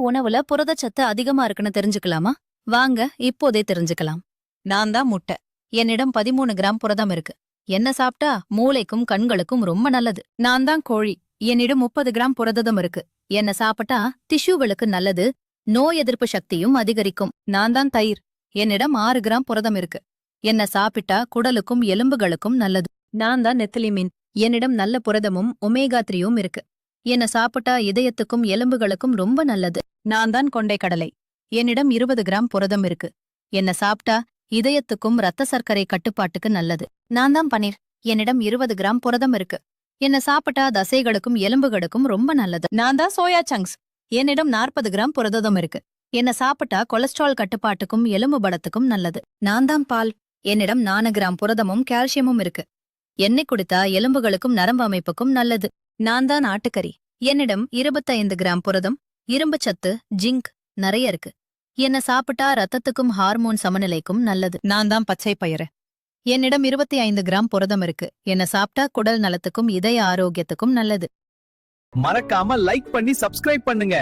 உணவுல புரதச்சத்து அதிகமா இருக்குன்னு தெரிஞ்சுக்கலாமா? வாங்க இப்போதே தெரிஞ்சுக்கலாம். நான் தான் முட்டை. என்னிடம் 13 கிராம் புரதம் இருக்கு. என்ன சாப்பிட்டா மூளைக்கும் கண்களுக்கும் ரொம்ப நல்லது. நான் தான் கோழி. என்னிடம் 30 கிராம் புரதம் இருக்கு. என்ன சாப்பிட்டா டிஷ்யூகளுக்கு நல்லது, நோய் எதிர்ப்பு சக்தியும் அதிகரிக்கும். நான் தான் தயிர். என்னிடம் 6 கிராம் புரதம் இருக்கு. என்ன சாப்பிட்டா குடலுக்கும் எலும்புகளுக்கும் நல்லது. நான் தான் நெத்திலி மீன். என்னிடம் நல்ல புரதமும் ஒமேகா 3யும் இருக்கு. என்ன சாப்பிட்டா இதயத்துக்கும் எலும்புகளுக்கும் ரொம்ப நல்லது. நான் தான் கொண்டை கடலை. என்னிடம் 20 கிராம் புரதம் இருக்கு. என்ன சாப்பிட்டா இதயத்துக்கும் இரத்த சர்க்கரை கட்டுப்பாட்டுக்கு நல்லது. நான் தான் பனீர். என்னிடம் 20 கிராம் புரதம் இருக்கு. என்ன சாப்பிட்டா தசைகளுக்கும் எலும்புகளுக்கும் ரொம்ப நல்லது. நான் தான் சோயா சங்க்ஸ். என்னிடம் 40 கிராம் புரதம் இருக்கு. என்ன சாப்பிட்டா கொலஸ்ட்ரால் கட்டுப்பாட்டுக்கும் எலும்பு பலத்துக்கும் நல்லது. நான் தான் பால். என்னிடம் 4 கிராம் புரதமும் கால்சியமும் இருக்கு. எண்ணெய் குடித்தா எலும்புகளுக்கும் நரம்பு அமைப்புக்கும் நல்லது. நான் தான் ஆட்டுக்கறி. என்னிடம் 25 கிராம் புரதம், இரும்புச்சத்து, ஜிங்க் நிறைய இருக்கு. என்ன சாப்பிட்டா ரத்தத்துக்கும் ஹார்மோன் சமநிலைக்கும் நல்லது. நான் தான் பச்சை பயிறு. என்னிடம் 25 கிராம் புரதம் இருக்கு. என்ன சாப்பிட்டா குடல் நலத்துக்கும் இதய ஆரோக்கியத்துக்கும் நல்லது. மறக்காம லைக் பண்ணி சப்ஸ்கிரைப் பண்ணுங்க.